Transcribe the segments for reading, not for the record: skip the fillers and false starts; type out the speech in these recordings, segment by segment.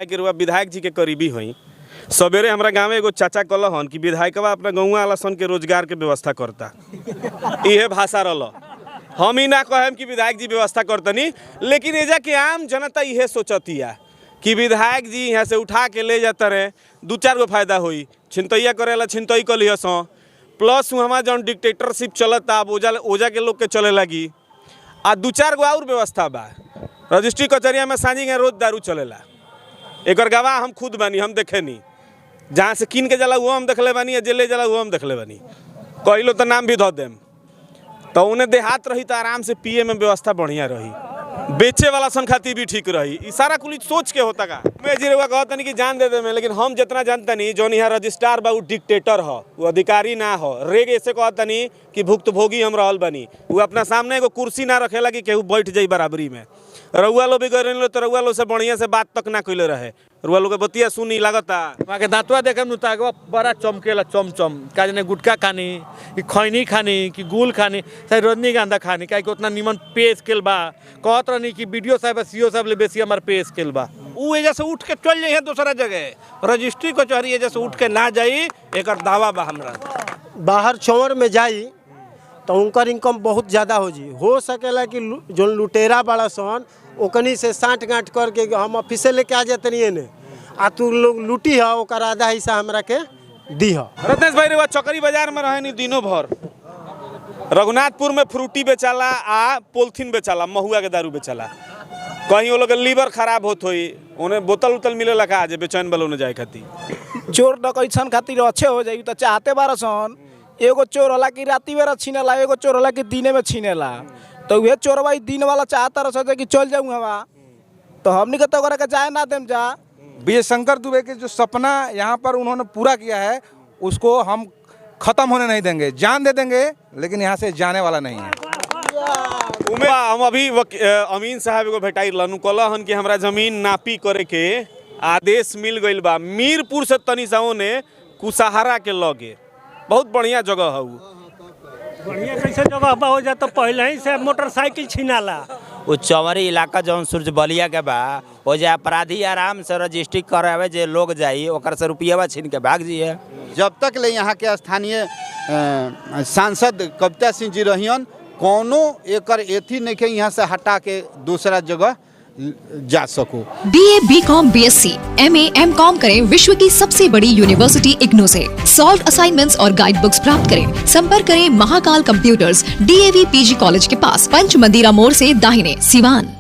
कि रुआ विधायक जी के करीबी हुई। सवेरे हमारा गाँव एगो चाचा कहलन कि विधायकवा अपना गौवा वाला सन के रोजगार के व्यवस्था करता। इहे भाषा रहा। हम ही ना कहम कि विधायक जी व्यवस्था करतनी, लेकिन एजा के आम जनता इहे सोचतिया कि विधायक जी यहाँ से उठा के ले जाता रहे, 2-4 गो फायदा हुई। छिनतैया करेला छिनतई कर लिहस, प्लस हमारा जौन डिक्टेटरशिप चलता ओजा के लोग के चले लगी। आ 2-4 गो और व्यवस्था बा। रजिस्ट्री कचहरिया में सांझी के रोज दारू चलेला। एक गवाह हम खुद बानी, हम देखे नहीं। जहाँ से किन के जाला वो हम देखले बानी, या जेले जाला वो हम देखले बानी। कहिलो तो नाम भी धो देम। तो उन्हें देहात रही तो आराम से पिए में व्यवस्था बढ़िया रही, बेचे वाला संखाती भी ठीक रही। ई सारा कुल सोच के होता का मैं जी रहुआ कहता नहीं कि जान दे दे में, लेकिन हम जितना जानता नहीं जौन यहाँ रजिस्ट्रार बा वो डिक्टेटर हो, वो अधिकारी ना हो। रेग ऐसे कहता नहीं कि भुक्तभोगी हम रहल बनी। वो अपना सामने एगो कुर्सी ना रखेला कि केहू बैठ जाई बराबरी में। रउआ लो भी गए लो तो रउआ लो से बढ़िया से बात तक ना कइले रहे। रुआ लोग के बतिया सुनी लागता। वहाँ के दांतवा देखे नुतागवा बड़ा चमकेला चमचम। का जने गुटखा खानी कि खैनी खानी कि गुल खानी चाहे रजनीगंधा खानी, काहे कि उतना निमन पे स्केल बा। कहत रहनी कि बीडीओ साहब सीओ साहब ले बेसी हमार पे स्केल बा। उ एजा से उठ के चल जाइए दूसरा जगह। रजिस्ट्री कचहरी एजा से उठ के ना जाई, एक दावा बा हमरा। बाहर चौर में जाई तो उनकर इनकम बहुत ज़्यादा हो सकेला कि जो लुटेरा बड़ा सन ओकनी से साँठ गाँठ करके हम ऑफिसे लेके आ जाते नहीं ने आ तू लोग लूटी है ओकर आधा हिस्सा हमरा के दी है। रत्नेश भाई रे चौकरी बाजार में रहे नहीं दिनों भर। रघुनाथपुर में फ्रूटी बेचाला आ पोलथीन बेचाला, महुआ के दारू बेचाला। कहीं वो लोग लीवर खराब होत होई, उन्हें बोतल उतल मिले लगा आज बेचैन बलो न जाए खातिर। चोर डकैतन खातिर अच्छे हो जाई तो चाहते बार सन। एगो चोर होला कि राती बेरा छीनेला, एगो चोर होला कि दिने में छीनेला। तो वे चोर भाई दिन वाला चाहता रह कि चल जाऊँ हवा, तो हमने के तो के जाए ना देम जा। विजय शंकर दुबे के जो सपना यहाँ पर उन्होंने पूरा किया है उसको हम खत्म होने नहीं देंगे। जान दे देंगे लेकिन यहाँ से जाने वाला नहीं है। हम अभी अमीन साहब को भेटाई लनु कहलन कि हमरा जमीन नापी करे के आदेश मिल गइल बा। मीरपुर से तनी साओ ने कुसहारा के लगे बहुत बढ़िया जगह है। बढ़िया कैसे जगह बा हो जा तो पहले ही से मोटरसाइकिल छीनाला। वो चौवरी इलाका जौन सूर्य बलिया के बा हो जाए अपराधी आराम से रजिस्ट्री करावे जे लोग जाई ओकर से रुपया छीन के भाग जाइए। जब तक ले यहाँ के स्थानीय सांसद कविता सिंह जी रहियन कोनो एकर एथी नहीं के यहाँ से हटा के दूसरा जगह जा सको। BA, BCom, BSc, MA, MCom करें विश्व की सबसे बड़ी यूनिवर्सिटी इग्नू से। सॉल्व असाइनमेंट्स और गाइड बुक्स प्राप्त करें। संपर्क करें Mahakal computers, DAV PG college के पास, पंच मंदिरा मोड़ से दाहिने, सिवान।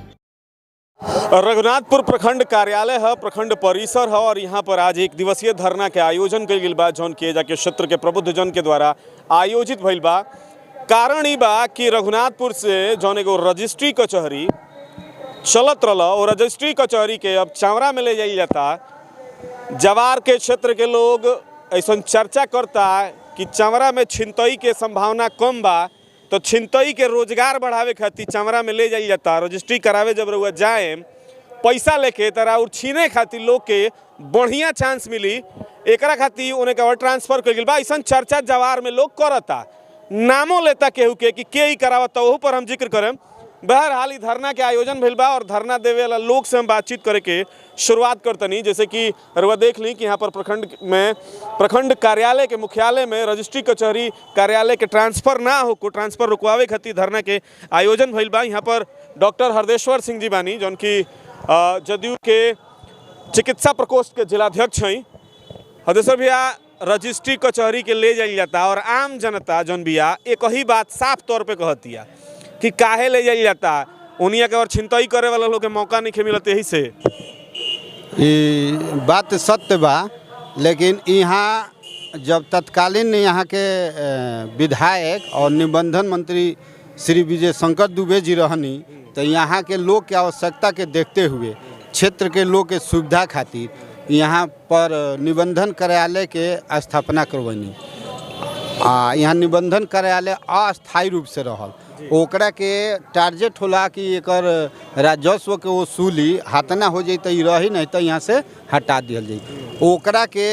रघुनाथपुर प्रखंड कार्यालय है, प्रखंड परिसर है और यहाँ पर आज 1 दिवसीय धरना के आयोजन कइल गेल बा जौन के जाके क्षेत्र के प्रबुद्ध जन के द्वारा आयोजित भइल बा। कारण ई बा कि रघुनाथपुर से जौन एगो रजिस्ट्री कचहरी चलत रहा और रजिस्ट्री कचहरी के अब चावरा में ले जाइल जाता। जवार के क्षेत्र के लोग ऐसा चर्चा करता कि चावरा में छिनतई के संभावना कम बा, तो छिनतई के रोजगार बढ़ावे खातिर चावरा में ले जाइल जाता। रजिस्ट्री करावे जब रउआ जाए पैसा लेके तरा और छीने खातिर लोग के बढ़िया चांस मिली, एकरा खातिर उन्हें के ट्रांसफर कर गेल बा। ऐसा चर्चा जवार में लोग करता, नामों लेता केहू के कि के ही करावता, वहू पर हम जिक्र करें। बहरहाल धरना के आयोजन भइल बा और धरना देवे वाला लोग से हम बातचीत करे के शुरुआत करतनी। जैसे कि रउआ देख ली कि यहाँ पर प्रखंड कार्यालय के मुख्यालय में रजिस्ट्री कचहरी कार्यालय के ट्रांसफ़र ना हो को ट्रांसफ़र रुकवावे खातिर धरना के आयोजन भइल बा। यहाँ पर डॉक्टर हरदेश्वर सिंह जी बानी जौन की जदयू के चिकित्सा प्रकोष्ठ के जिलाध्यक्ष हैं। हरदेश्वर भैया, रजिस्ट्री कचहरी के ले जाइल जाता और आम जनता जौन बिया एक ही बात साफ तौर पर कहतिया कि काहे ले जाइल जाता, उनिया के और छिनतई करे वाला लोग के मौका नहीं मिलत। यही से ये बात सत्य बा, लेकिन यहाँ जब तत्कालीन यहाँ के विधायक और निबंधन मंत्री श्री विजय शंकर दुबे जी रहनी तो यहाँ के लोग के आवश्यकता के देखते हुए क्षेत्र के लोग के सुविधा खातिर यहाँ पर निबंधन कार्यालय के स्थापना करवनी। यहाँ निबंधन कार्यालय अस्थायी रूप से रहल, ओकरा के टारगेट होला कि एकर राजस्व के वसूली हाथना हो जाए तो रही नहीं तो यहाँ से हटा दिया जाए। ओकरा के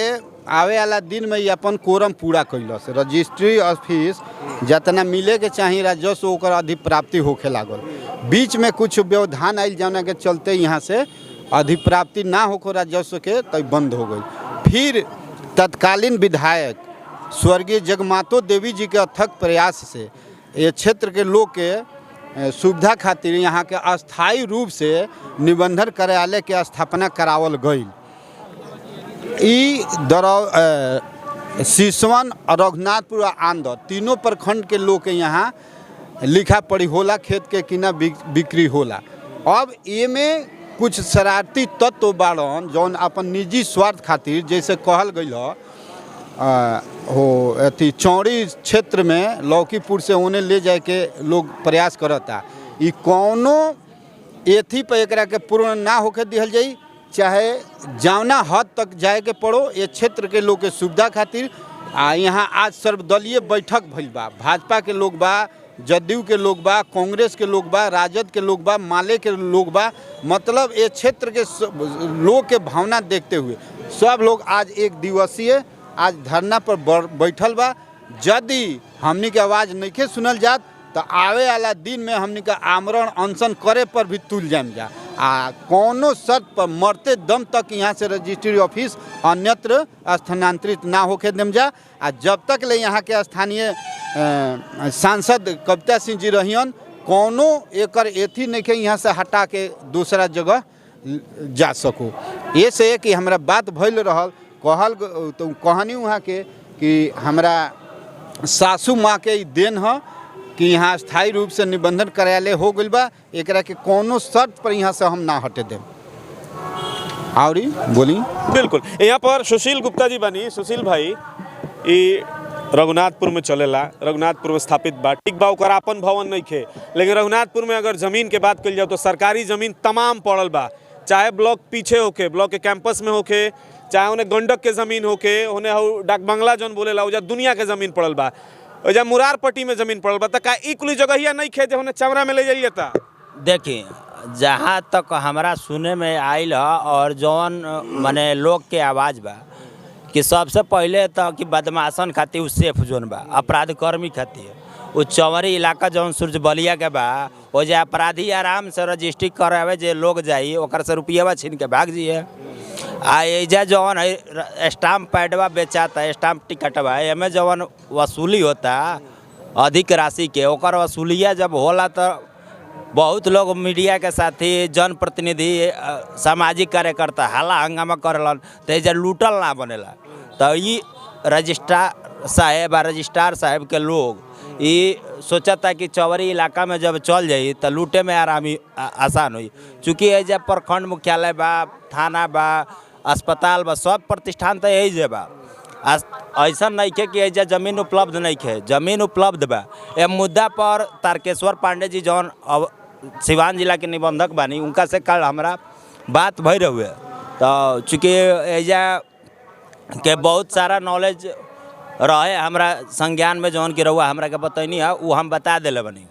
आवे वाला दिन में अपन कोरम पूरा कैलस रजिस्ट्री ऑफिस जितना मिले के चाहिए राजस्व ओकर अधिप्राप्ति होखे लागल। बीच में कुछ व्यवधान आयल जाना के चलते यहाँ से अधिप्राप्ति ना होकर राजस्व के तो बंद हो गई। फिर तत्कालीन विधायक स्वर्गीय जगमातो देवी जी के अथक प्रयास से ये क्षेत्र के लोग के सुविधा खातिर यहाँ के अस्थायी रूप से निबंधन कार्यालय के स्थापना करावल गई। सिसवन और रघुनाथपुर आंध्र तीनों प्रखंड के लोग के यहाँ लिखा पढ़ी होला, खेत के किना बिक्री होला। अब ये में कुछ शरारती तत्व बाड़न जौन अपन निजी स्वार्थ खातिर जैसे कहल गई हो अथी चौड़ी क्षेत्र में लौकीपुर से उन्हें ले जाए के लोग प्रयास करता। ये कौनो एथी पर एकरा के पूर्ण ना होके दिहल जाई, चाहे जावना हद तक जाए के पड़ो ये क्षेत्र के लोग के सुविधा खातिर। यहाँ आज सर्वदलीय बैठक भइल बा, भाजपा के लोग बा, जदयू के लोग बा, कांग्रेस के लोग बा, राजद के लोग बा, माले के लोग बा। मतलब ये क्षेत्र के लोग के भावना देखते हुए सब लोग आज एक दिवसीय आज धरना पर बैठल बा। यदि हमनी के आवाज़ नहीं सुनल जात तो आवे वाला दिन में हमनी का आमरण अनशन करे पर भी तुल जाम जा। कोनो शर्त पर मरते दम तक यहाँ से रजिस्ट्री ऑफिस अन्यत्र स्थानांतरित ना होके देम जा। जब तक ले यहाँ के स्थानीय सांसद कविता सिंह जी रहियन कोनो एकर एथी नहीं के यहाँ से हटा के दूसरा जगह जा सको। ये से कि हमरा बात भइल रहल कहल तो कहानी वहाँ के कि हमरा सासू माँ के देन है कि यहाँ स्थायी रूप से निबंधन कार्यालय हो गई बा, एकरा के कोनो शर्त पर यहाँ से हम ना हटे दें। और बोली बिल्कुल यहाँ पर सुशील गुप्ता जी बनी। सुशील भाई ये रघुनाथपुर में चलेला, रघुनाथपुर में स्थापित बा, ठीक बा, ओकर आपन भवन नहीं खे, लेकिन रघुनाथपुर में अगर जमीन के बात कल जाओ तो सरकारी जमीन तमाम पड़ल बा, चाहे ब्लॉक पीछे होके, ब्लॉक के कैंपस में होके, चाहे उन्हें गंडक के ज़मीन होके, उन्हें डाक बंगला जौन बोलेला उजा दुनिया के ज़मीन पड़ल बा, उजा मुरारपट्टी में ज़मीन पड़ल बा। तो का ई कुली जगह ही नहीं खे जो उन्हें चमरा में ले जाइए था। देखिए जहाँ तक हमारा सुने में आयल है और जौन माने लोग के आवाज़ बा कि सबसे पहले तो कि बदमाशन खातिर उ सेफ जोन बा, अपराध कर्मी खातिर वो चौवरी इलाका जौन सूर्य बलिया के बा वो जे अपराधी आराम से रजिस्ट्री करावे जे लोग जाई ओकर से रुपया छीन के भाग जाइए। एजा जौन है स्टाम्प पैडवा बेचाता है, स्टाम्प टिकटवा एमें जौन वसूली होता अधिक राशि के ओकर वसूलिया जब होला तो बहुत लोग मीडिया के साथी जनप्रतिनिधि सामाजिक कार्यकर्ता हाला हंगामा करलन तो एजा लूटल ना बनेला। तो ये रजिस्ट्रार साहेब और रजिस्ट्रार साहेब के लोग ये सोचता कि चौवरी इलाका में जब चल जाई तो लूटे में आसान हुई। चूँकि एजा प्रखंड मुख्यालय बा, थाना बा, अस्पताल बा, सब प्रतिष्ठान तो यही जे बा। ऐसा नहीं है कि एजा जमीन उपलब्ध नहीं है, जमीन उपलब्ध बा। ए मुद्दा पर तारकेश्वर पांडे जी जौन सिवान जिला के निबंधक बानी उनका से कल हमारा बात भई रहुए। तो चूँकि एजा के बहुत सारा नॉलेज रहे हमरा संज्ञान में जौन की रहुआ हमरा के बतैनी है वो हम बता दिले बनी,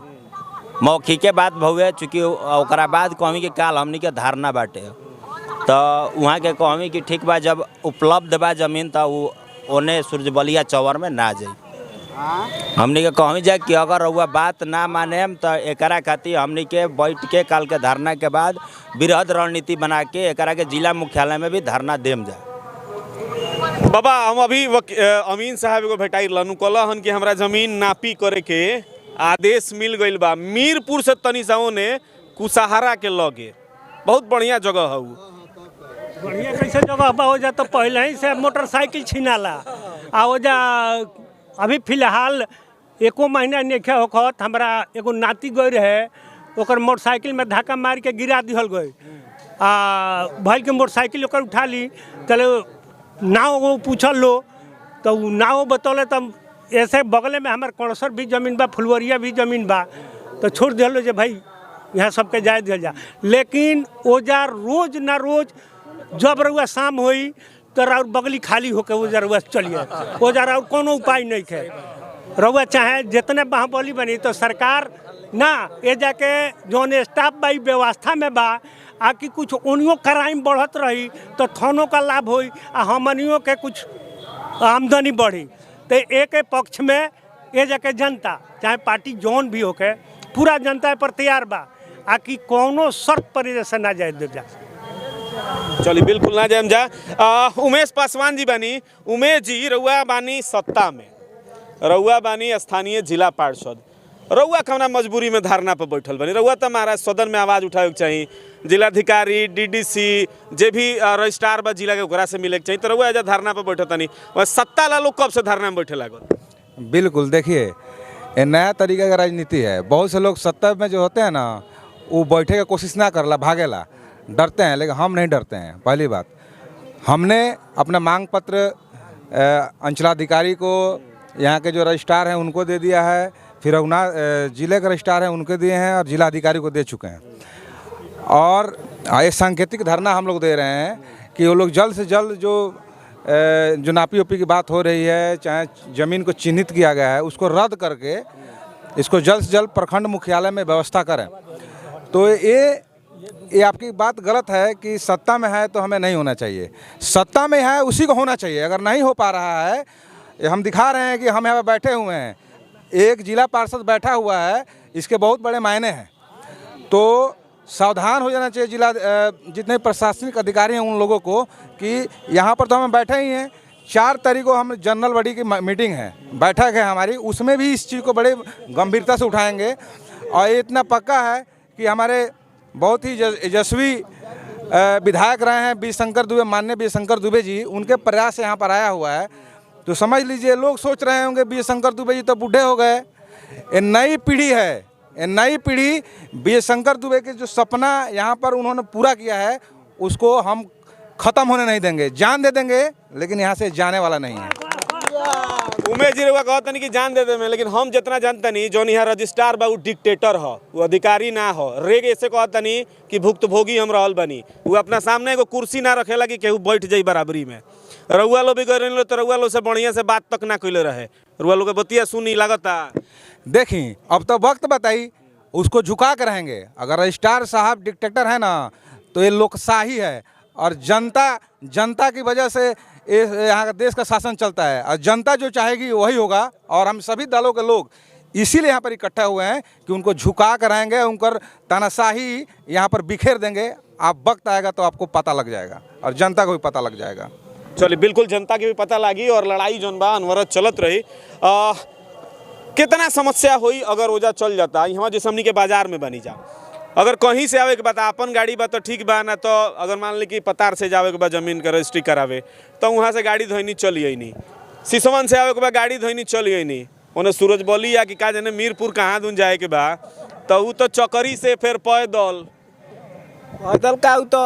मौखिक के बात भहुए। चूँकि ओकरा बाद कहमी कि काल हमनी के धारणा बाटे तो वहाँ के कहमी कि ठीक बा जब उपलब्ध बा जमीन तो वो ओने सूर्य बलिया चौवर में ना जाई। हमनी के कहमी जाए कि अगर रहुआ बात ना माने तो एकरा खातिर हमनी के बैठ के काल के धारणा के बाद बृहद रणनीति बना के एकरा के जिला मुख्यालय में भी धारणा देम जाए। बाबा हम अभी अमीन साहब एगो भेटाई लनु कहलन कि हमरा जमीन नापी करे के आदेश मिल गइल बा मीरपुर से तनी साओ ने कुसहारा के लगे, बहुत बढ़िया जगह है वो। बढ़िया कैसे जगह बा हो जा तो पहले ही से मोटरसाइकिल छीनाला आ हो जा। अभी फिलहाल एको महीना नेखे होखत हमरा एगो नाती गई रहे ओकर मोटरसाइकिल में धक्का मार के गिरा दिहल गई भल के मोटरसाइकिल ओकर उठा ली चले नाव पूछल लो तो नाव बतौले तब ऐसे बगले में हमारे कौड़सर भी ज़मीन बा, फुलवरिया भी ज़मीन बा, तो छोड़ दिलो जे भाई यहाँ सबके जाए दिया जा। लेकिन ओजा रोज ना रोज जब रउआ शाम होई तो राउर बगली खाली होके ओजा रउआ चलिए, ओजा राउर कोनो उपाय नहीं है। रउआ चाहे जितने बाहुबली बनी तो सरकार ना ए जाके जौन स्टाफ बा व्यवस्था में बा आकि कुछ उनियों क्राइम बढ़त रही तो थानों का लाभ होई आ हमनियों के कुछ आमदनी बढ़ी। तो एक पक्ष में ये जाके जनता चाहे पार्टी जौन भी होके पूरा जनता पर तैयार बा आकि कोनो शर्त पर जैसे ना जाए दे जा। चलिए बिल्कुल ना जाए जा। उमेश पासवान जी बानी। उमेश जी, रउआ बानी सत्ता में, रउआ बानी स्थानीय जिला पार्षद, रउआ कौना मजबूरी में धरना पर बैठल बनी? रउआ तो महाराज सदन में आवाज़ उठावे के चाहिए, जिलाधिकारी डीडीसी जे भी रजिस्ट्रार बा जिला के ओकरा से मिले के चाहिए, तो रउआ एजा धरना पर बैठत नहीं। सत्ता ला लोग कब से धरना में बैठे लागल? बिल्कुल, देखिए ये नया तरीका का राजनीति है। बहुत से लोग सत्ता में जो होते हैं ना, वो बैठे की कोशिश ना करला, भागेला, डरते हैं, लेकिन हम नहीं डरते हैं। पहली बात, हमने अपना मांग पत्र अंचलाधिकारी को, यहाँ के जो रजिस्ट्रार हैं उनको दे दिया है, फिर रघुनाथ जिले के रजिस्ट्रार हैं उनको दिए हैं, और जिलाधिकारी को दे चुके हैं। और ये सांकेतिक धरना हम लोग दे रहे हैं कि वो लोग जल्द से जल्द जो नापी ओपी की बात हो रही है, चाहे ज़मीन को चिन्हित किया गया है, उसको रद्द करके इसको जल्द से जल्द प्रखंड मुख्यालय में व्यवस्था करें। तो ये आपकी बात गलत है कि सत्ता में है तो हमें नहीं होना चाहिए। सत्ता में है उसी को होना चाहिए। अगर नहीं हो पा रहा है, हम दिखा रहे हैं कि हम यहाँ पर बैठे हुए हैं, एक जिला पार्षद बैठा हुआ है, इसके बहुत बड़े मायने हैं। तो सावधान हो जाना चाहिए जितने प्रशासनिक अधिकारी हैं उन लोगों को कि यहाँ पर तो हम बैठे ही हैं। 4 तारीख को हम जनरल बॉडी की मीटिंग है, बैठक है हमारी, उसमें भी इस चीज़ को बड़े गंभीरता से उठाएंगे। और ये इतना पक्का है कि हमारे बहुत ही यशस्वी विधायक रहे हैं बी शंकर दुबे, माननीय बी शंकर दुबे जी, उनके प्रयास से यहाँ पर आया हुआ है। तो समझ लीजिए, लोग सोच रहे होंगे बी शंकर दुबे जी तो बूढ़े हो गए। ये नई पीढ़ी है, ये नई पीढ़ी बी शंकर दुबे के जो सपना यहाँ पर उन्होंने पूरा किया है, उसको हम ख़त्म होने नहीं देंगे। जान दे देंगे, लेकिन यहाँ से जाने वाला नहीं है। उमेश जी रउआ कहता नहीं कि जान दे दे में, लेकिन हम जितना जानता नहीं, जो यहाँ रजिस्ट्रार बा वो डिक्टेटर हो, वो अधिकारी ना हो। रेग ऐसे कहता नहीं कि भुक्तभोगी हम रहल बनी, वो अपना सामने एगो कुर्सी ना रखेला कि केहू बैठ जाई बराबरी में। रउआ लो भी गए लो तो रउआ लो से बढ़िया से बात तक ना कैले रहे, रउआ लो के बतिया सुनी लागता। देखी, अब तो वक्त बताई, उसको झुका कर रहेंगे। अगर रजिस्ट्रार साहब डिक्टेटर है ना, तो ये लोकशाही है, और जनता की वजह से यहाँ का देश का शासन चलता है, और जनता जो चाहेगी वही होगा। और हम सभी दलों के लोग इसीलिए यहाँ पर इकट्ठा हुए हैं कि उनको झुका कर रहेंगे, उनकर तानाशाही यहाँ पर बिखेर देंगे। आप वक्त आएगा तो आपको पता लग जाएगा, और जनता को भी पता लग जाएगा। चलिए बिल्कुल, जनता की भी पता लगी, और लड़ाई जौन बा अनवरत चलत रही। कितना समस्या हुई अगर ओजा चल जाता, यहाँ जैसे हमनी के बाजार में बनी जा, अगर कहीं से आवे के बाद अपन गाड़ी बा तो ठीक बा, ना तो अगर मान ली कि पतार से जावे के बाद जमीन का रजिस्ट्री करावे, तो वहाँ से गाड़ी धोनी चलिए नहीं। सिसवन से आवे के बाद गाड़ी धोनी चलिए नहीं। उन्हें सूरज बोली या कि का जाने मीरपुर कहाँ दून जाए के बा, तो वो तो चकरी से फिर पैदल का तो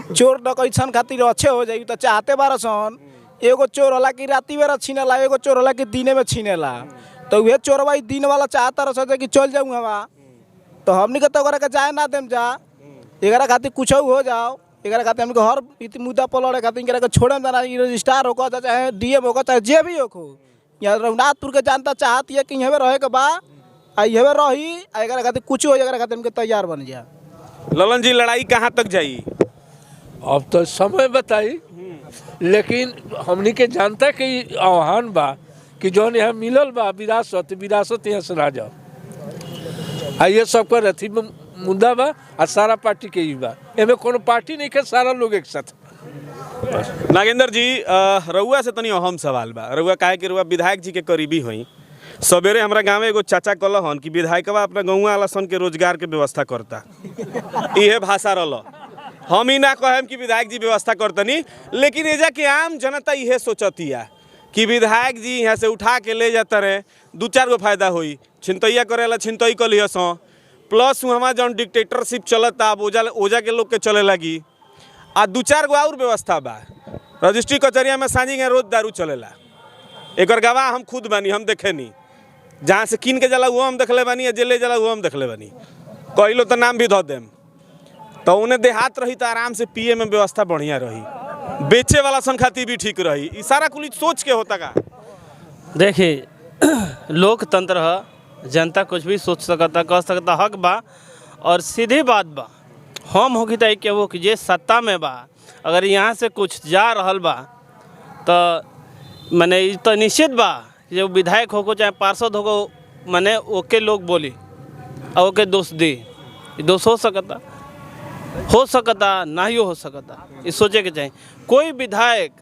चोर डकैतन खातिर अच्छे हो जाई। तो चाहते बारसन एगो चोर होला कि राती बेरा छीनेला, एगो चोर होला कि दिने में छीनेला। तो वह चोरवा दिन वाला चाहता रह कि चल जाऊँ हवा, तो हमनी के तो के जाए ना देम जा। एकरा खातिर कुछ हो जाओ, एकरा खातिर हमको हर मुद्दा पर लड़े खातिर एकरा के छोड़े ना। रजिस्ट्रार होगा चाहे डीएम होगा चाहे जे भी हो, यहाँ रघुनाथपुर के जनता चाहती है कि यहाँ रहे के बा, यहाँ रही, एकरा खातिर कुछ हो, एकरा खातिर हमके तैयार बन जा। ललन जी, लड़ाई कहाँ तक जाई? अब तो समय बताई, लेकिन हमनी के जनता के आह्वान बा कि जौन यहाँ मिलल बा विरासत यहाँ से ना जाओ। ये सब कर अथी मुद्दा बा, और सारा पार्टी के ही बा, एमे कोनो पार्टी नहीं के, सारा लोग एक साथ। नागेंद्र जी, रउआ से तनी अहम सवाल बा। रउआ काहे कि रउआ विधायक जी के करीबी हुई। सवेरे हमारा गाँव में एगो चाचा कहल हन कि विधायकवा अपना गौवा वाला सन के रोजगार के व्यवस्था करता, इहे भाषा रहा। हम ही ना कहें कि विधायक जी व्यवस्था करतनी, लेकिन एजा के आम जनता इहे सोचतिया कि विधायक जी यहाँ से उठा के ले जाता रहे, 2-4 गो फायदा हुई। छिनतैया करेला छिनतई कर लिहस, प्लस वहाँ जौन डिक्टेटरशिप चलता अब ओजा के लोग के चले लगी। आ 2-4 गो और व्यवस्था बा। रजिस्ट्री कचहरिया में सांझी के रोज दारू चलेला, एक गवाह हम खुद बानी, हम देखे नहीं। जहाँ से किन के जला वो हम देखले बानी, जे ले जला वो हम देखले बानी। कहिलो तो नाम भी धो देम, तो उन्हें देहात रही तो आराम से पिए में व्यवस्था बढ़िया रही, बेचे वाला सन खातिर भी ठीक रही। ई सारा कुछ सोच के होता का। देखिए, लोकतंत्र है, जनता कुछ भी सोच सकता, कह सकता, हक बा, और सीधी बात बा। हम होगी तो कि वो कि जे सत्ता में बा, अगर यहाँ से कुछ जा रहल बा तो माने तो निश्चित बा जो विधायक हो चाहे पार्षद हो, माने ओके लोग बोली और ओके दोष दी, दोष हो सकता। हो सकता नहीं हो सकता, ये सोचे के चाहिए। कोई विधायक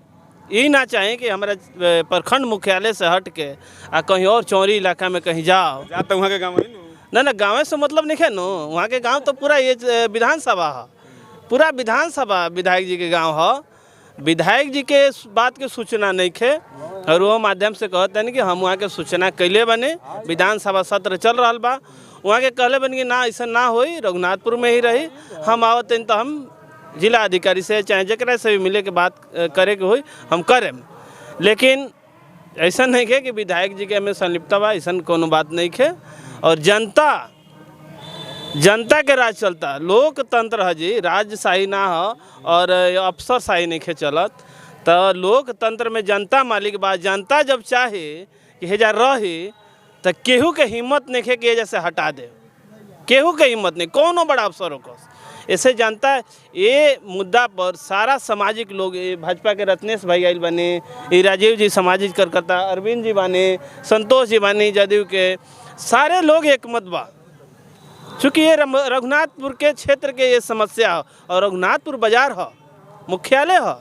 ये ना चाहे कि हमारे प्रखंड मुख्यालय से हट के आ कहीं और चौरी इलाका में कहीं जाओ। जाते वहाँ के गाँव ना गाँव से मतलब नहीं है नो, वहाँ के गांव तो पूरा ये विधानसभा है, पूरा विधानसभा विधायक जी के गांव है। विधायक जी के बात के सूचना नहीं खे और वो माध्यम से कहते हैं कि हम वहाँ के सूचना कैले बने, विधानसभा सत्र चल रहा बा, वहाँ के कहले बन कि ना ऐसा ना होई, रघुनाथपुर में ही रही, हम आवत तो हम जिला अधिकारी से चाहे जकरा से भी मिले के बात करे के होई हम करें। लेकिन ऐसा नहीं है कि विधायक जी के हमें संलिप्तता बा, ऐसा कोनो बात नहीं है। और जनता के राज चलता, लोकतंत्र है जी, राजशाही ना हो और अफसरशाही नहीं खे चलत। तो लोकतंत्र में जनता मालिक बा, जनता जब चाहे कि हेजा रही तो केहू के हिम्मत नहीं है कि एजा से हटा दे, केहू के हिम्मत नहीं, कौनो बड़ा अफसर हो। ऐसे जनता ये मुद्दा पर सारा सामाजिक लोग, भाजपा के रत्नेश भाई आइल बने, ये राजीव जी सामाजिक कार्यकर्ता, अरविंद जी बाने, संतोष जी बानी, जदयू के सारे लोग एक मत बा। चूँकि ये रघुनाथपुर के क्षेत्र के ये समस्या है और रघुनाथपुर बाजार है, मुख्यालय है,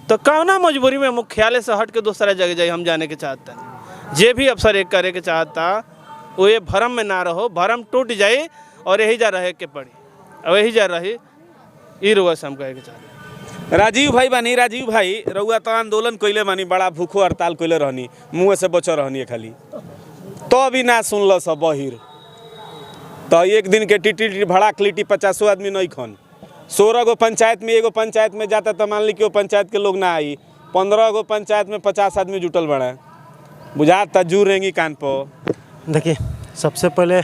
तो कौना मजबूरी में मुख्यालय से हट के दूसरा जगह जाए हम जाने के चाहते हैं। जे भी अफसर एक करे के चाहता वो ये भरम में ना रहो, भरम टूट जाए और यही जा रहे के पड़ी, और यही जा रही ई रुआ से हम कहे के चाहते। राजीव भाई बानी, राजीव भाई रउआ तो आंदोलन कैले बानी, बड़ा भूखो हड़ताल कैले रहनी, मुँह से बच रहनी खाली, तो अभी ना सुनल सब बहिर। तो एक दिन के टिटी भड़ाक लिट्टी 50 आदमी नहीं खन, 16 गो पंचायत में, एगो पंचायत में जाता तो मान ली कि वो पंचायत के लोग ना आई, 15 गो पंचायत में 50 आदमी जुटल बड़ा, बुझाता जू रहेंगी कान पर। देखिए, सबसे पहले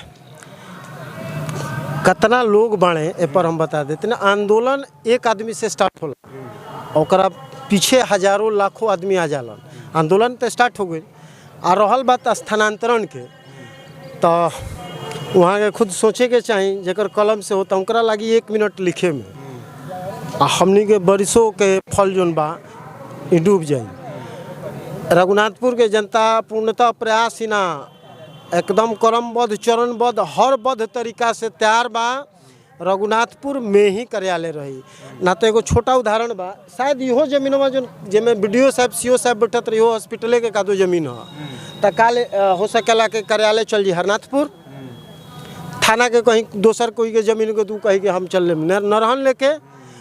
कितना लोग बाड़े ए पर हम बता देते ना। आंदोलन एक आदमी से स्टार्ट होला, ओकरा पीछे हजारों लाखों आदमी आ जालन, आंदोलन तो स्टार्ट हो गई। आ रहल बात स्थानांतरण के, तो वहाँ के खुद सोचे के चाहिए, जकर कलम से होता उनकरा लगी 1 मिनट लिखे में, आ हमनी के बरिसों के फल जोन बा ये डूब जाए। रघुनाथपुर के जनता पूर्णतः प्रयास ही ना, एकदम क्रमबद्ध चरणबद्ध हर बद्ध तरीका से तैयार बा रघुनाथपुर में ही कार्यालय रही। ना तो एगो छोटा उदाहरण बा, शायद इहो जमीनवा जो जेमें BDO साहब CO साहब बैठत रही, हो हॉस्पिटले के कादो जमीन हो, तो काले हो सकेला के कार्यालय चल जी हरनाथपुर, थाना के कहीं दोसर कोई के जमीन के तू कही कि हम चल नरहन लेके,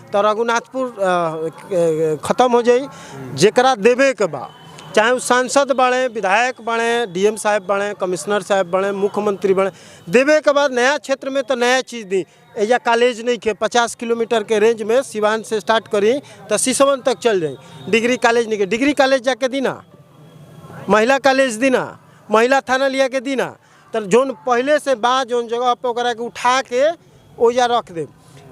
तो रघुनाथपुर ख़त्म हो जाई। जेकरा देवे के बा, चाहे वो सांसद बने, विधायक बने, DM साहब बने, कमिश्नर साहब बने, मुख्यमंत्री बने, देवे के बाद नया क्षेत्र में तो नया चीज़ दी। एजा कॉलेज नहीं के 50 किलोमीटर के रेंज में सिवान से स्टार्ट करी तो सिसवन तक चल जाए। डिग्री कॉलेज नहीं के, डिग्री कॉलेज जाके दीना, महिला कॉलेज दीना, महिला थाना लिया के दीना, तो जोन पहले से बा जोन जगह पर ओकरा के उठा के ओजा रख दे।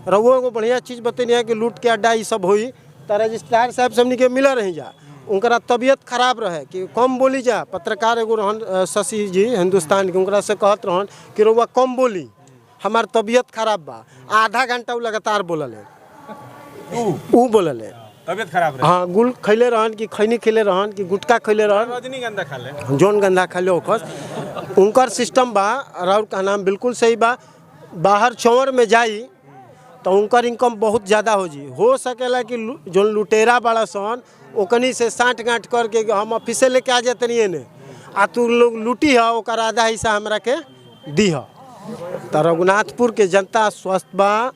रउआ एगो बढ़िया चीज़ बतनी है कि लूट के अड्डा ये सब हुई, तो रजिस्ट्रार साहब से हमनी के मिला रही जा, उनका तबीयत खराब रहे कि कम बोली जा। पत्रकार एगो रहन शशि जी हिंदुस्तान के, उनका से कहत रहन कि रउआ कम बोली, हमार तबीयत खराब बा। आधा घंटा वो लगातार बोलल है, ऊ बोलल है तबीयत खराब रहे। हाँ, गुल खैले रहन कि खैनी खैले रहन कि गुटखा खैले रहन, रजनीगंधा खा ले, जोन गंधा खा ले ओखस। उनकर सिस्टम बा, राउर का नाम बिल्कुल सही बा। बाहर चौर में जाई तो उनकर इनकम बहुत ज़्यादा हो सकेला कि जो लुटेरा बड़ा सन ओकनी से साँठ गाँठ करके हम ऑफिसे लेके आ जाते नहीं ने, आ तू लोग लूटी है ओकर आधा हिस्सा हमरा के दी है। तो रघुनाथपुर के जनता स्वस्थ बा।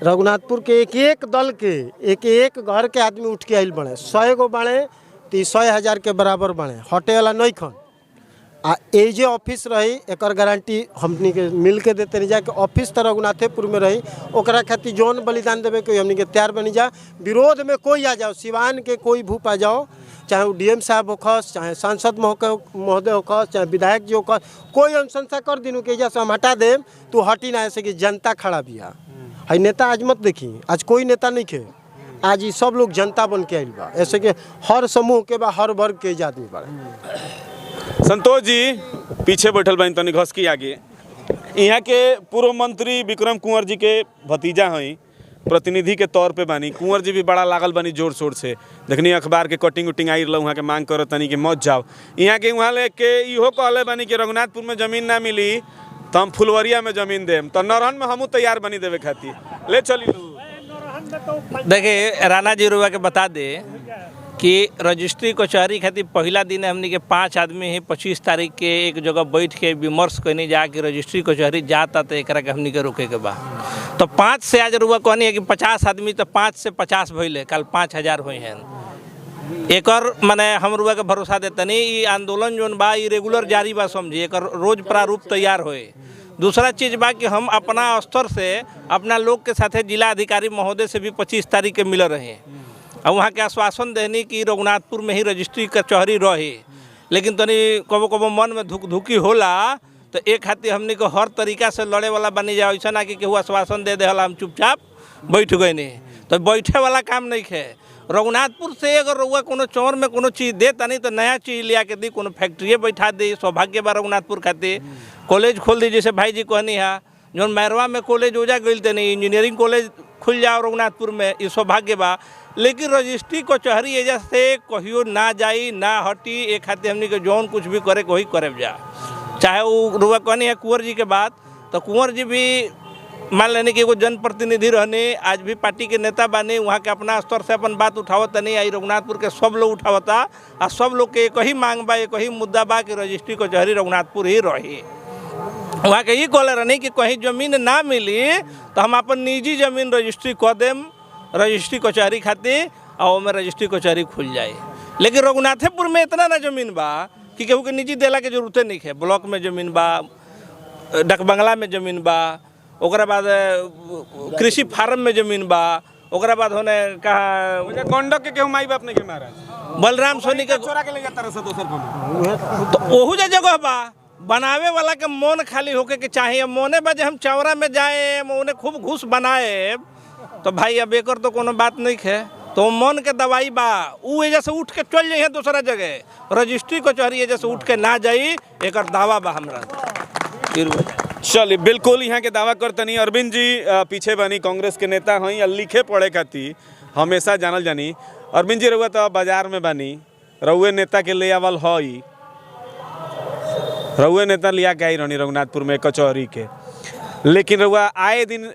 रघुनाथपुर के एक एक दल के एक एक घर के आदमी उठ के आइल बने, 100 गो बने तो 100,000 के बराबर बने, हटे वाला नहीं खन। आ एजे ऑफिस रही, एक गारंटी हमनी के मिल के देते नहीं जा कि ऑफिस तो रघुनाथपुर में रही, ओकरा खातिर जौन बलिदान देवे कोई हमनी के तैयार बनी जा। विरोध में कोई आ जाओ, सिवान के कोई भूप आ जाओ, चाहे वो DM साहब होखस, चाहे सांसद महोदय होखस, चाहे विधायक जी होखस, कोई अनुशंसा कर दिनू कि एजा से हम हटा देम, तो हटी ना, ऐसे कि जनता खड़ा बिया है। नेता आज मत देखी, आज कोई नेता नहीं खे, आज ये सब लोग जनता बन के आइल बा, ऐसे कि हर समूह के बा, हर वर्ग के आदमी बा। संतोष जी पीछे बैठल बनी तनी घस की आगे, यहाँ के पूर्व मंत्री विक्रम कुंवर जी के भतीजा हैं, प्रतिनिधि के तौर पे बानी। कुंवर जी भी बड़ा लागल बानी जोर शोर से, देखनी अखबार के कटिंग उटिंग आई रहा, वहाँ के मांग करो तनी कि मत जाओ। यहाँ के वहाँ लेके इहो कहले बानी कि रघुनाथपुर में जमीन ना मिली तो हम फुलवरिया में जमीन देम, तो नरहन में हमू तैयार बनी देवे खातिर, ले चली लू। देखिए राणा जी रुआ के बता दे कि रजिस्ट्री कचहरी खातिर पहला दिन हमने के 5 आदमी ही 25 तारीख के एक जगह बैठ के विमर्श करने जा कि रजिस्ट्री कचहरी जाता तो एक के हमने के रोके के बा। तो 5 से आज रुआ कहनी है कि 50 आदमी तो 5 से 50 भइले, कल 5000 हुए हैं। एक माने हम रुआ के भरोसा देतनी ये आंदोलन जोन बा ये रेगुलर जारी बा, समझी एक रोज प्रारूप तैयार होए। दूसरा चीज़ बा कि हम अपना स्तर से अपना लोग के साथे जिला अधिकारी महोदय से भी 25 तारीख के मिल रहे हैं और वहाँ के आश्वासन देनी कि रघुनाथपुर में ही रजिस्ट्री कचहरी रहे। लेकिन तनी कबो कबो मन में धुकी होला तो एक खातिर हमने को हर तरीका से लड़े वाला बनी जाए, ऐसा ना कि केहू आश्वासन दे देला हम चुपचाप बैठ गए नहीं। तो बैठे वाला काम नहीं है। रघुनाथपुर से अगर रउआ कोनो चौर में कोनो चीज़ दे तनी तो नया चीज़ लिया के दी, कोनो फैक्ट्रिए बैठा दी, सौभाग्य बा रघुनाथपुर खातिर। कॉलेज खोल दी, जैसे भाई जी कहनी है जो मैरवा में कॉलेज हो जा गई तनी इंजीनियरिंग कॉलेज खुल जाओ रघुनाथपुर में, ये सौभाग्य बा। लेकिन रजिस्ट्री कचहरी एजा से कहियो ना जाई ना हटी, एक खातिर हमने के जौन कुछ भी करे वही करे जा। चाहे वो रुआ कहनी है कुंवर जी के बात, तो कुंवर जी भी मान लेने कि एगो जनप्रतिनिधि रहने, आज भी पार्टी के नेता बने, वहाँ के अपना स्तर से अपन बात उठावत नहीं। आई रघुनाथपुर के सब लोग उठावता और सब लोग के एक ही मांग बा, एक ही मुद्दा बा कि रजिस्ट्री कचहरी रघुनाथपुर ही रही। वहाँ के ये कहले रहनी कि कहीं जमीन ना मिली तो हम अपन निजी जमीन रजिस्ट्री कर देम रजिस्ट्री कचहरी खातिर और में रजिस्ट्री कचहरी खुल जाए। लेकिन रघुनाथपुर में इतना ना जमीन बा कि केहू के निजी देला के जरूरते नहीं है। ब्लॉक में जमीन बा, डकबंगला में जमीन बा, ओकरा बाद कृषि फार्म में जमीन बा, ओकरा बाद होने कहा गंडक के केहू माई बाप नहीं के महाराज बलराम सोनी के चोरा के ले जाता रहा दोसर कोनो। तो ओहू जगह बा बनावे वाला के मन खाली होके के चाहिए। मोने बजे हम चौरा में जाए मोने खूब घूस बनाए तो भाई अब एकर तो कोनो बात नहीं है। तो मन के दवाई बा उ एजा से उठ के चल जाइए दूसरा जगह, रजिस्ट्री कचहरी एजा से उठ के ना जाई, एकर दावा बा हमरा। चलिए बिल्कुल यहाँ के दावा करतनी। अरविंद जी पीछे बनी कांग्रेस के नेता हई या लिखे पढ़े खातिर हमेशा जानल जानी। अरविंद जी रहुआ तो बाजार में बनी, रहुए नेता के ले आवल हई, रहुए नेता लिया के आई रहनी रघुनाथपुर में कचहरी के। लेकिन रहुआ आए दिन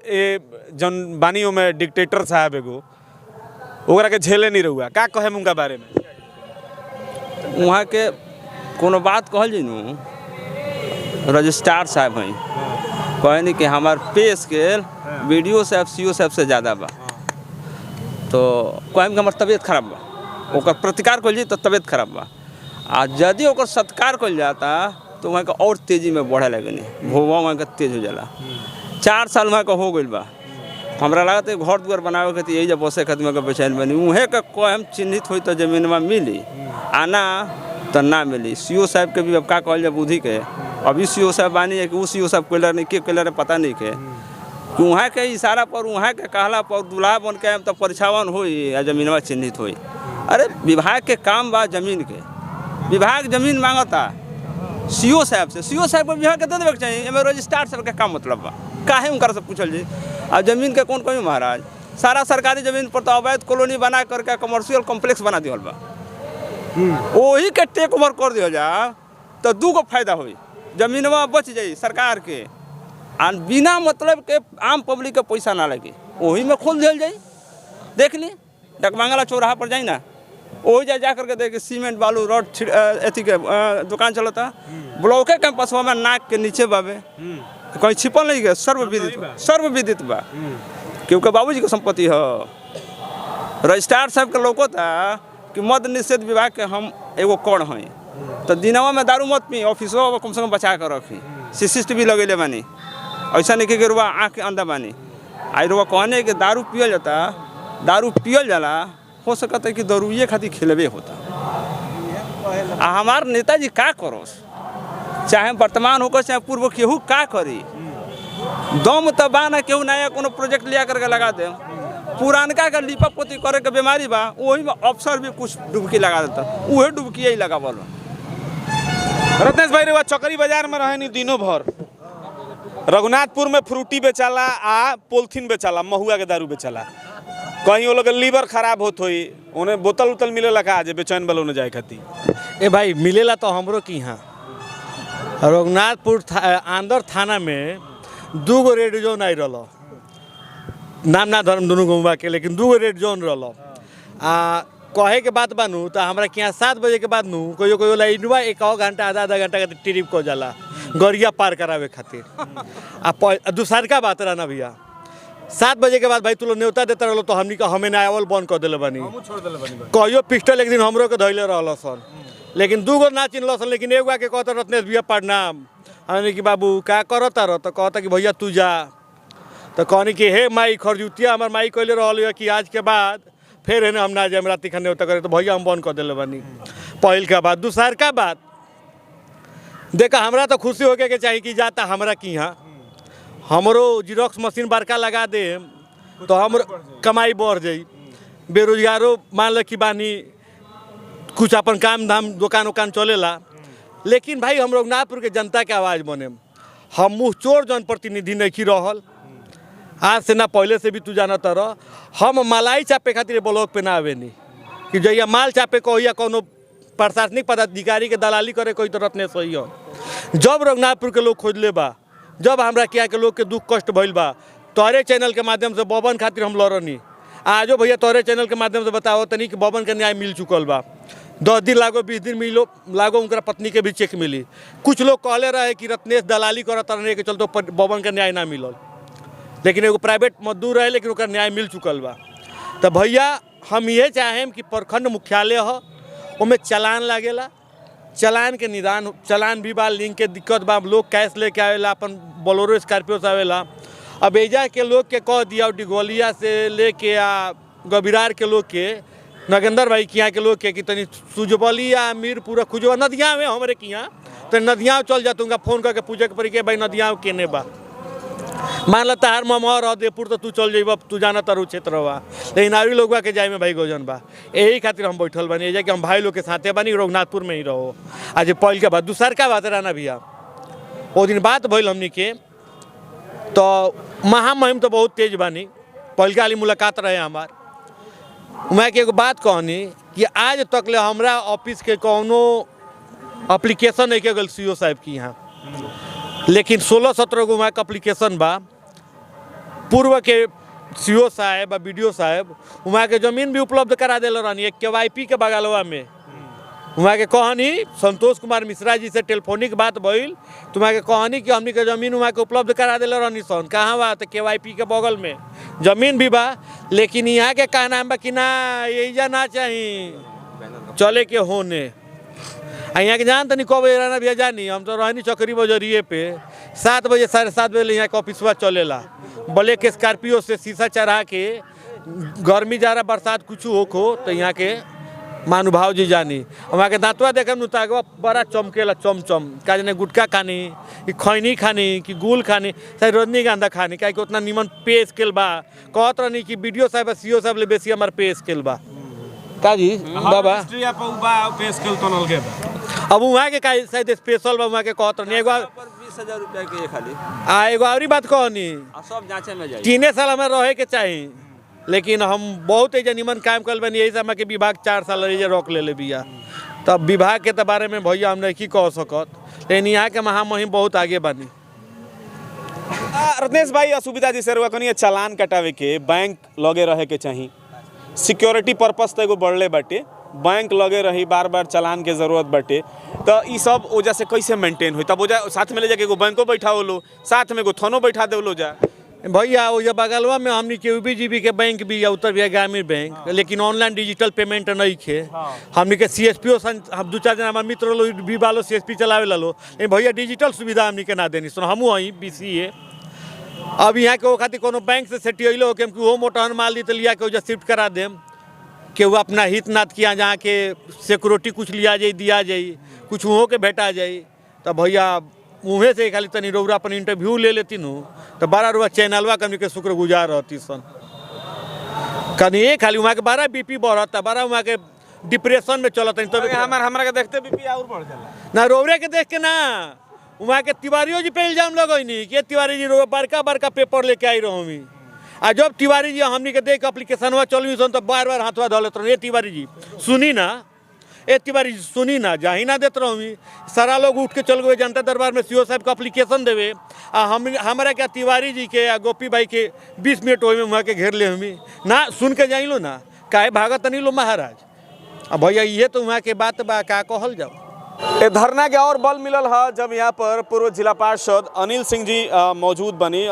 जन बानी में डिक्टेटर साहब एगो ओकरा के झेले नहीं रहुआ, का कहे उनका बारे में? वहाँ के कोनो बात कहल जी नू रजिस्ट्रार साहब हैं कहनी कि हमार पे स्केल वीडियो साहब सीओ साहब से ज़्यादा बा। तो कहम कि हमार तबीयत खराब बा, ओकर प्रतिकार कल जी तो तबीयत खराब बा। आ यदि ओकर सत्कार कल जाता तो वहाँ का और तेज़ी में बढ़े लगनी, भोवा वहाँ का तेज हो जाला। 4 साल वहाँ का हो गई बा। हमरा लागत घर दुआर बनावे के यही जब बसे खातिर के बेचैन बनी उहे का कहम चिन्हित हुई तो जमीन में मिली, आना तो ना मिली। सीओ साहब के भी अब का कहल जाए बुद्धि के, अभी सीओ साहब बानी है कि वो सीओ साहब कैलर नहीं के कैलर पता नहीं के कि वहाँ के इशारा पर वहाँ के कहला पर दुल्हा बन के तो परीक्षावन हुई या जमीनवा चिन्हित हुई। अरे विभाग के काम बा जमीन के, विभाग जमीन मांगता सीओ साहब से, सीओ साहब को विभाग के दे देवे के चाहिए। एमे रजिस्ट्रार साहब का काम मतलब बा काहे उनका से पूछल जी। अब जमीन के कौन कमी महाराज, सारा सरकारी जमीन पर तो अवैध कॉलोनी बना करके कमर्शियल कॉम्प्लेक्स बना दिया बा, वही के टेक ओवर कर दिया जा तो 2 गो फायदा हुई, जमीनवा बच जाई सरकार के आ बिना मतलब के आम पब्लिक के पैसा ना लगे, वही में खोल दिया जाई। देख ली डकबंगला चौराहा पर जाई ना, वही जा करके देखे सीमेंट बालू रोड अथी के दुकान चलता। ब्लॉके कैंपस में नाक के नीचे बाबे कहीं छिपल नहीं गए, सर्वविदित बा क्योंकि बाबूजी की संपत्ति है। रजिस्ट्रार साहब के लोग था कि मद निषेध विभाग के हम एगो कौन हैं तो दिनवा में दारू मत पी, ऑफिसों कम से कम बचा कर रखी, CCTV लगेले बानी, ऐसा नहीं कि रुआ आँख के अंदर बानी। आई रुआ कहने कि दारू पियल जाता, दारू पियल जाला हो सकता है कि दारूए खातिर खेलबे होता। आ हमार नेताजी का करोस, चाहे वर्तमान होकर चाहे पूर्व केहू का करी, दम तो बा ना केहू नया कोनो प्रोजेक्ट लिया करके लगा दे। पुरानका का लिपा पोती करे के बीमारी बा, वही में अफसर भी कुछ डुबकी लगा देता, वही डुबकी यही लगा बोलो। रत्नेश भाई रहुआ चौकरी बाजार में रहे नहीं दिनों भर, रघुनाथपुर में फ्रूटी बेचाला आ पोलथीन बेचाला, महुआ के दारू बेचाला, कहीं वो लोग लीवर खराब होत हुई उन्हें बोतल उतल मिलेला का जे बेचैन बलो न जाए खाती। ए भाई मिलेला तो हमरो की यहाँ रघुनाथपुर अंदर थाना में 2 गो रेड जोन आई रहा, नाम ना धर्म दोनों घुमा के, लेकिन 2 रेड जोन रहा आ कहे के बात बानू तो हमरा के यहाँ 7 बजे के बाद नू कोई लाइनवा 1 घंटा आधा घंटा का ट्रिप को जाला गरिया पार करावे खातिर। आ दूसर का बात रहा ना भैया 7 बजे के बाद भाई तू लोग न्योता देता रहो तो हमनी का हमें ना आवल बंद कर दिले बनी, कहियो पिस्टल एक दिन हमरो के धैले रहल सन, लेकिन 2 गो ना चिन्हल सन, लेकिन एगो के कहता रत्नेश भैया प्रणाम, हमने कि बाबू का करता रह तो कहता कि भैया तू जा, तो कहनी कि हे माई खरजुतिया हमार माई कहले रहल कि आज के बाद फिर है ना हम ना जाए राति खाने होता करे तो भैया हम बंद कर दिले बनी। पहल का बात। दूसर का बात देखा हमरा तो खुशी होके के चाहिए कि जाता हमरा की यहाँ हमरो जिरोक्स मशीन बड़का लगा दे तो हम कमाई बढ़ जाई, बेरोजगारों मान ल कि बानी कुछ अपन काम धाम दुकान उकान चलेला, लेकिन भाई हम रघुनाथपुर के जनता के आवाज़ बने, हम मुँह चोर जनप्रतिनिधि नहीं रहल, आज से ना पहले से भी तू जानत रह, हम मलाई चापे खातिर ब्लॉक पे ना आवे नहीं कि जहिया माल चापे कहिया कोनो प्रशासनिक पदाधिकारी के दलाली करे कोई तो रत्नेश सही हो। जब रघुनाथपुर के लोग खोजले बा, जब हमरा किया के लोग के दुख कष्ट भइल बा, तोहरे चैनल के माध्यम से बबन खातिर हम लड़नी, आजो भैया तोहरे चैनल के माध्यम से बताओ तनी कि बबन के न्याय मिल चुकल बा, 10 दिन लागो 20 दिन मिलो लागो, उनका पत्नी के भी चेक मिली। कुछ लोग कहले रहे कि रत्नेश दलाली करत रहने के चलते बबन के न्याय ना मिलल, लेकिन एगो प्राइवेट मजदूर है लेकिन ओकर न्याय मिल चुकल बा। तो भैया हम ये चाहें कि प्रखंड मुख्यालय हो ओमें चलान लागेला, चलान के निदान, चलान भी बा, लिंक के दिक्कत बा, लोग कैश लेके आवेला, अपन बोलेरो स्कॉर्पियो से आवेला। अब एजा के लोग के कह दिया डिगोलिया से लेके आ गबिरार के लोग के नगेंद्र भाई के यहाँ के लोग के कि तनी सुजबलिया मीरपुरा खुजवा नदिया में हमारे के यहाँ तो नदिया चल जाते उनका फ़ोन करके पूछे के पड़ी के भाई नदिया केने बा, मान ला तार ममहर देपुर तो तू चल जाइब, तू जाना तारू क्षेत्र बा, लेकिन आवी लोग के जाए में भाई गोजन बा। यही खातिर हम बैठल बनी एजा कि हम भाई लोग के साथे बनी, रघुनाथपुर में ही रहो। आज पहल के बाद दूसर का बात रहना भैया, वो दिन बात भइल हमनी के तो महामहिम तो बहुत तेज बानी, पहल के वाली मुलाकात रहे हमार, मैं के एगो बात कहनी कि आज तक ले हमरा ऑफिस के कोनो एप्लीकेशन नहीं के गल सीओ साहब की यहाँ, लेकिन 16-17 गो वहाँ के एप्लीकेशन बा, पूर्व के सीओ साहब बा बीडीओ साहब वहाँ के ज़मीन भी उपलब्ध करा दिल रहनी, एक केवाईपी के बगलवा में वहाँ के कहनी संतोष कुमार मिश्रा जी से टेलीफोनिक बात भइल तो वहाँ के कहनी कि हमनी के ज़मीन वहाँ के उपलब्ध करा दिल रहनी सन, कहाँ बा तो केवाईपी के बगल में ज़मीन भी बा, लेकिन यहाँ के का नाम बा कि ना यही ना चाहिए चले के होने। यहाँ के जान तनी कब रहना भैया जानी, हम तो रहनी चौकरी बजरिए पे 7 बजे 7:30 बजे यहाँ के ऑफिसवा चलेला, ब्लैक स्कॉर्पियो से शीशा चढ़ा के, गर्मी जा रहा बरसात कुछ हो तो यहाँ के महानुभाव जी जानी, वहाँ के दांतवा देखे नुतागवा बड़ा चमकेला चमचम, का जाने गुटखा खानी कि खैनी खानी कि गुल खानी चाहे रजनीगंधा खानी, क्या कि उतना निमन पे स्केल बा, कहत रहनी कि बीडीओ साहब सीओ साहब ले बेसी हमार पे स्केल बा का जी बाबा अब वहाँ के का शायद स्पेशल बा, वहाँ के कहत रहनी एगो 20,000 रुपया के खाली एगो और बात कहनी सब जांचे में जाई 3 साल हमें रहे के चाहिए, लेकिन हम बहुत एजा निमन काम कर बनी, यही से हमारे विभाग 4 साल एजा रोक ले बिया, तब विभाग के तो बारे में भैया हम नहीं कह सकत, लेकिन यहाँ के महामहिम बहुत आगे बनी। रत्नेश भाई असुविधा जी सर कनी चालान कटावे के बैंक लगे रहे के चाहिए, सिक्योरिटी पर्पस तो एगो बढ़ले बाटे, बैंक लगे रही बार बार चालान के जरूरत बाटे, तो ये सब वजह से कैसे मेंटेन हुई, तब वजह साथ में ले जाके एगो बैंको बैठाओ लो, साथ में एगो थानो बैठा दे लो जा भैया वो बगलवा में हमनी के यूबीजीबी के बैंक भी है, उत्तर बिहार ग्रामीण बैंक, लेकिन ऑनलाइन डिजिटल पेमेंट नहीं खे, हमनी के सीएसपीओ हम 2-4 दिन हमारे मित्र लोग भी बालो सीएसपी चलावे लो, लेकिन भैया डिजिटल सुविधा हमनी के ना देनी सुन, हमू वहीं बीसीए अब यहाँ के वो खातिर कोनो बैंक से सेटियल हो कि वो मोटहन माल दी तो लिया के वजह शिफ्ट करा देम कि वो अपना हित नाथ किया, जहाँ के सिक्योरिटी कुछ लिया जाए दिया जाए, कुछ वहाँ के भेटा जाए, तो भैया उहे से खाली तनी रौरा अपन इंटरव्यू ले लेती हूँ तो 12 रुपया चैनलवा कमी के शुक्रगुजार रहती सन, कनी ये खाली वहाँ के 12 बीपी बढ़ता, 12 वहाँ के डिप्रेशन में चलता, तो हमारा के देखते बीपी और बढ़ जाला ना रौरे के देख के ना वहाँ के तिवारियों जी पे इल्जाम लगैनी कि तिवारी जी बड़का बड़का पेपर लेके आई रही, आ जब तिवारी जी हमनी के देख एप्लीकेशनवा चलवी सन तो बार बार हाथवा धो लेते, ये तिवारी जी सुनी ना ए तिवारी सुनी ना जा ही ना देते रहो सारा लोग उठ के चल गए जनता दरबार में सीओ साहब का अप्लीकेशन देवे आ हमारा क्या तिवारी जी के या गोपी भाई के 20 मिनट हो वहाँ के घेर ले हमी ना सुन के जाई लो ना काहे भागत नहीं लो महाराज। अब भैया ये तो वहाँ के बात बा का कहल जाओ। ए धरना के और बल मिलल है जब यहाँ पर पूर्व जिला पार्षद अनिल सिंह जी मौजूद बनी।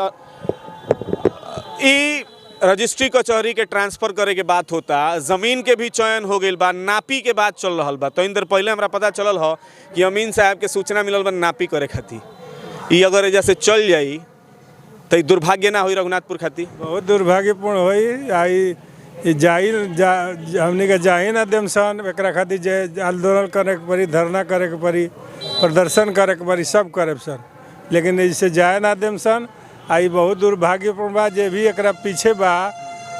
ई रजिस्ट्री कचहरी के ट्रांसफर करे के बात होता, जमीन के भी चयन हो गई बा, नापी के बात चल रहा बा। तो इन देर पहले हमरा पता चलल हो कि अमीन साहब के सूचना मिलल बा नापी करे खातिर। ई अगर एजा से चल जाई तो दुर्भाग्य ना होई रघुनाथपुर खातिर? बहुत दुर्भाग्यपूर्ण होई। आई हमने के जाही ना देम सन एकरा खातिर जे आंदोलन करे के पड़ी, धरना करे के पड़ी, प्रदर्शन करे के पड़ी, सब करे सन, लेकिन इसे जाए ना देम सन। आई बहुत दुर्भाग्यपूर्ण बा। जे भी एकरा पीछे बा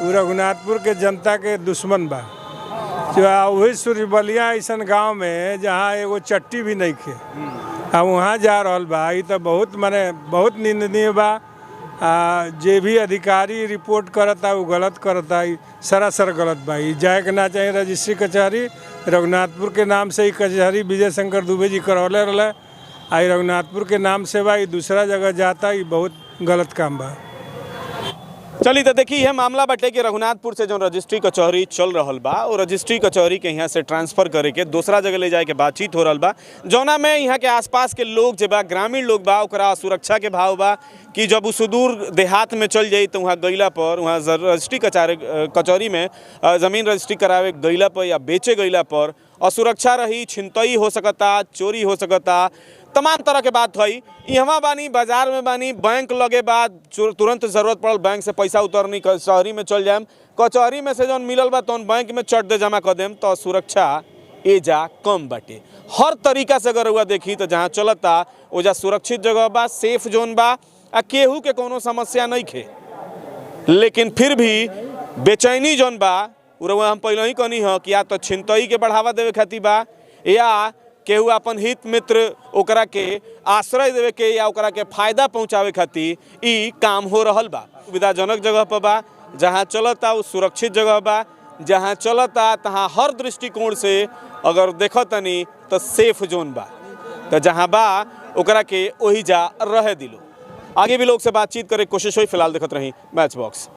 वो रघुनाथपुर के जनता के दुश्मन बा। वही सूर्यबलिया ऐसा गांव में जहाँ एगो चट्टी भी नहीं खे आ वहाँ जा रहा बा। ई तो बहुत माने बहुत निंदनीय बा। जे भी अधिकारी रिपोर्ट करता वो गलत करता, सरासर गलत बा। ई जाए के ना चाहिए रजिस्ट्री कचहरी। रघुनाथपुर के नाम से ही कचहरी विजय शंकर दुबे जी करौले रहे। आई रघुनाथपुर के नाम से बा, दूसरा जगह जाता, ये बहुत गलत काम बा। चली तो देखी है मामला बटे कि रघुनाथपुर से जो रजिस्ट्री कचहरी चल रहा बा और रजिस्ट्री कचहरी के यहाँ से ट्रांसफर करे के दूसरा जगह ले जाए के बातचीत हो रहा बा। जौना में यहाँ के आसपास के लोग जे बा, ग्रामीण लोग बा, ओकरा सुरक्षा के भाव बा कि जब वो सुदूर देहात में चल जाई तो वहाँ गईला पर, वहाँ रजिस्ट्री कचहरी में ज़मीन रजिस्ट्री करावे गईला पर या बेचे गईला पर असुरक्षा रही, छिनतई हो सकता, चोरी हो सकता, तमाम तरह के बात है। यहाँ बानी, बाजार में बानी, बैंक लगे बाद तुरंत ज़रूरत पड़ल बैंक से पैसा उतरनी, कचहरी में चल जाएम, कचहरी में से जौन मिलल बा तो बैंक में चट दे जमा कर देम, तो सुरक्षा एजा कम बाटे। हर तरीका से अगर हुआ देखी तो जहाँ चलता ओजा सुरक्षित जगह बा, सेफ जोन बा, आ केहू के कोनो समस्या नहीं खे। लेकिन फिर भी बेचैनी जोन बा उरवा हम पहले ही कहनी है कि या तो छिनतई के बढ़ावा देवे खातिर बा, या केहू अपन हित मित्र ओकरा के आश्रय देवे के या ओकरा के फायदा पहुँचावे खातिर ई काम हो रहल बा। सुविधाजनक जगह पर बा, जहाँ चलता वो सुरक्षित जगह बा, जहाँ चलता तहाँ हर दृष्टिकोण से अगर देखतनी तो सेफ जोन बा। तो जहाँ बा ओकरा के वही जा रहे दिलो। आगे भी लोग से बातचीत करे कोशिश हुई। फिलहाल देखते रही मैच बॉक्स।